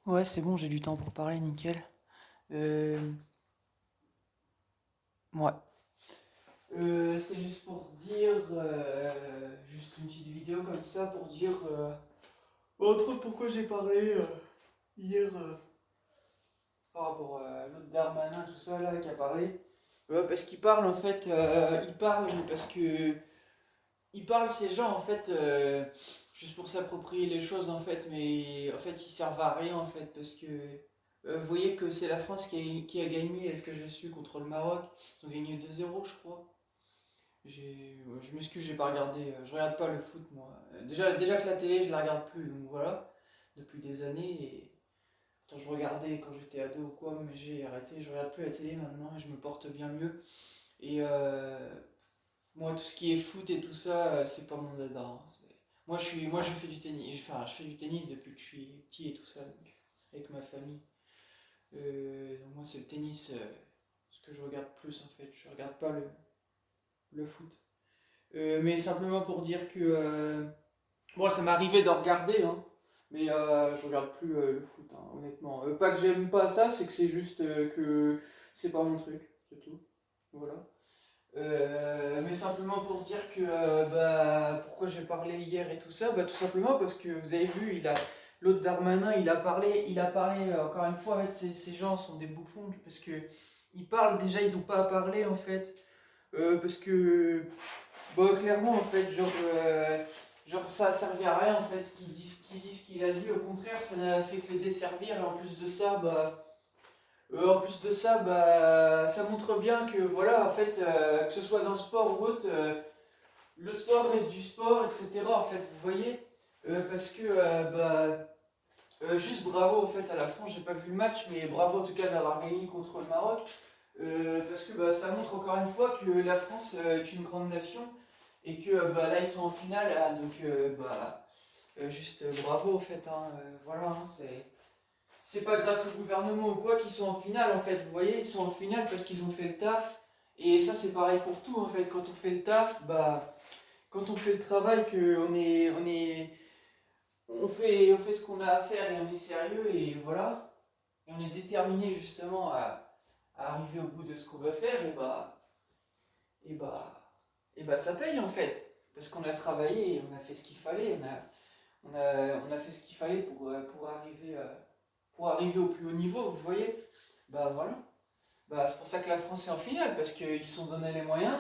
Ouais, c'est bon, j'ai du temps pour parler, nickel. Euh, ouais. C'est juste pour dire, juste une petite vidéo comme ça pour dire, entre autres, pourquoi j'ai parlé hier par rapport à l'autre Darmanin, tout ça là, qui a parlé. Ouais, parce qu'il parle en fait, il parle, mais parce que il parle ces gens en fait, juste pour s'approprier les choses en fait, mais en fait ils servent à rien en fait, parce que vous voyez que c'est la France qui a gagné, est-ce que je suis contre le Maroc, ils ont gagné 2-0 je crois. Ouais, je m'excuse, j'ai pas regardé, je regarde pas le foot moi. Déjà que la télé je la regarde plus, donc voilà, depuis des années. Et pourtant je regardais quand j'étais ado ou quoi, mais j'ai arrêté, je regarde plus la télé maintenant et je me porte bien mieux. Et moi, tout ce qui est foot et tout ça, c'est pas mon dada, hein. Moi, je fais du tennis. Enfin, je fais du tennis depuis que je suis petit et tout ça, donc, avec ma famille. Donc moi, c'est le tennis, ce que je regarde plus en fait. Je regarde pas le foot. Mais simplement pour dire que bon, ça m'est arrivé de regarder, hein, mais je regarde plus le foot, hein, honnêtement. Pas que j'aime pas ça, c'est que c'est juste que c'est pas mon truc, c'est tout. Voilà. Mais simplement pour dire que bah, pourquoi j'ai parlé hier et tout ça, bah, tout simplement parce que vous avez vu, l'autre Darmanin, il a parlé encore une fois, en fait, ces gens sont des bouffons parce que ils parlent déjà, ils ont pas à parler en fait, parce que bah, clairement en fait, genre ça servait à rien en fait ce qu'il a dit, au contraire, ça n'a fait que les desservir et en plus de ça, bah, ça montre bien que voilà, en fait, que ce soit dans le sport ou autre, le sport reste du sport, etc. En fait, vous voyez. Parce que bah, juste bravo en fait à la France, j'ai pas vu le match, mais bravo en tout cas d'avoir gagné contre le Maroc. Parce que bah, ça montre encore une fois que la France est une grande nation et que bah, là ils sont en finale, ah, donc bah, juste bravo en fait, hein, voilà, hein, c'est pas grâce au gouvernement ou quoi qu'ils sont en finale en fait, vous voyez, ils sont en finale parce qu'ils ont fait le taf. Et ça c'est pareil pour tout en fait, quand on fait le taf, bah quand on fait le travail, que on fait ce qu'on a à faire et on est sérieux et voilà, et on est déterminé justement à arriver au bout de ce qu'on veut faire, et bah, et bah ça paye en fait. Parce qu'on a travaillé et on a fait ce qu'il fallait, on a fait ce qu'il fallait pour arriver au plus haut niveau, vous voyez. Bah voilà. Bah, c'est pour ça que la France est en finale, parce qu'ils se sont donné les moyens,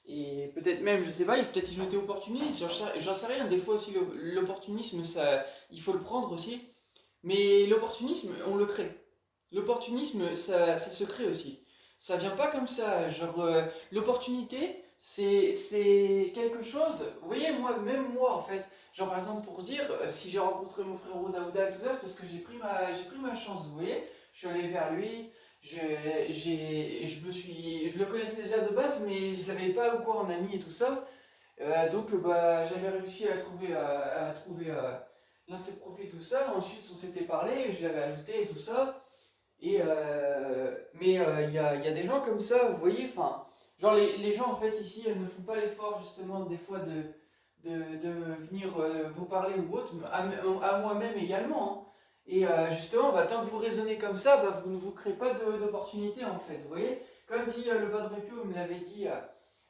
et peut-être même, je sais pas, peut-être ils ont été opportunistes, j'en sais rien, des fois aussi l'opportunisme, ça, il faut le prendre aussi, mais l'opportunisme, on le crée. L'opportunisme, ça se crée aussi. Ça vient pas comme ça, genre, l'opportunité, c'est quelque chose, vous voyez, même moi en fait, genre par exemple pour dire, si j'ai rencontré mon frère Daouda et tout ça, c'est parce que j'ai pris ma chance, vous voyez, je suis allé vers lui, je, je le connaissais déjà de base, mais je l'avais pas ou quoi en ami et tout ça. Donc bah, j'avais réussi à trouver l'un de ses profils, tout ça. Ensuite, on s'était parlé, je l'avais ajouté et tout ça. Mais il y a des gens comme ça, vous voyez, enfin, genre les gens en fait ici ne font pas l'effort justement des fois de venir vous parler ou autre, mais à moi-même également, hein. Et justement, bah, tant que vous raisonnez comme ça, bah, vous ne vous créez pas d'opportunité en fait, vous voyez. Comme dit le Padre Pio, il me l'avait dit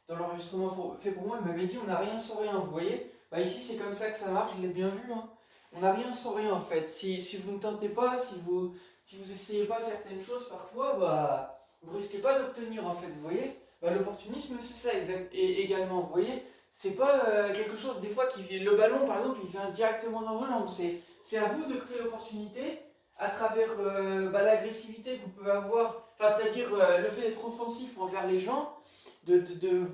dans l'enregistrement fait pour moi, il m'avait dit on n'a rien sans rien, vous voyez. Bah, ici c'est comme ça que ça marche, je l'ai bien vu, hein. On n'a rien sans rien en fait. Si vous ne tentez pas, si vous essayez pas certaines choses parfois, bah, vous risquez pas d'obtenir en fait, vous voyez. Bah, l'opportunisme c'est ça exact. Et également, vous voyez, c'est pas quelque chose des fois qui vient, le ballon par exemple, il vient directement dans vos jambes. C'est à vous de créer l'opportunité à travers bah, l'agressivité que vous pouvez avoir, enfin, c'est-à-dire le fait d'être offensif envers les gens, de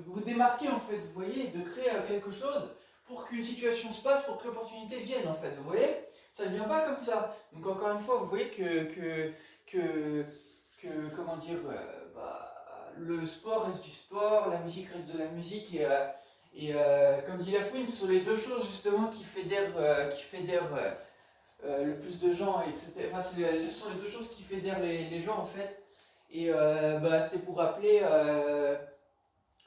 vous démarquer en fait, vous voyez, de créer quelque chose pour qu'une situation se passe, pour que l'opportunité vienne en fait, vous voyez. Ça ne vient pas comme ça. Donc encore une fois, vous voyez que, comment dire, bah, le sport reste du sport, la musique reste de la musique, et comme dit Lafouine, ce sont les deux choses justement qui fédèrent le plus de gens, etc. Enfin, ce sont les deux choses qui fédèrent les gens en fait. Et bah, c'était pour rappeler,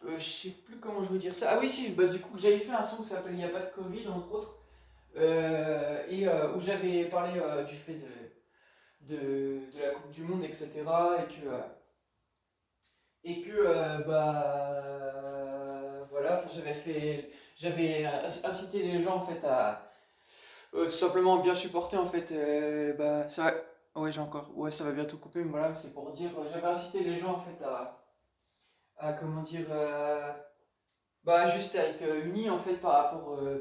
je sais plus comment je veux dire ça. Ah oui, si, bah, du coup, j'avais fait un son qui s'appelle Il n'y a pas de Covid, entre autres. où j'avais parlé du fait de la Coupe du Monde, etc. Voilà, enfin, j'avais incité les gens en fait à tout simplement bien supporter en fait. Ça ouais, j'ai encore, ouais, ça va bientôt couper, mais voilà, c'est pour dire, j'avais incité les gens en fait comment dire, juste à être unis en fait par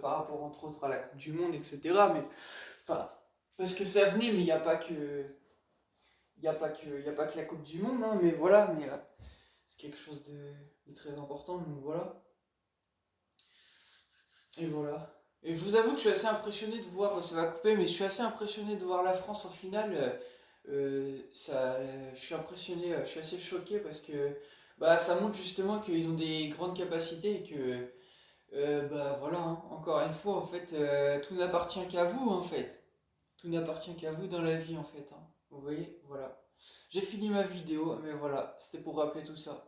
rapport entre autres à la Coupe du Monde, etc. Mais enfin, parce que ça venait, mais il y a pas que la Coupe du Monde, hein, mais voilà, mais c'est quelque chose de très important, donc voilà. Et voilà. Et je vous avoue que je suis assez impressionné de voir, ça va couper, mais je suis assez impressionné de voir la France en finale. Je suis impressionné, je suis assez choqué parce que ça montre justement qu'ils ont des grandes capacités et que, voilà, hein, encore une fois, en fait, tout n'appartient qu'à vous, en fait. Tout n'appartient qu'à vous dans la vie, en fait, hein. Vous voyez, voilà. J'ai fini ma vidéo, mais voilà, c'était pour rappeler tout ça.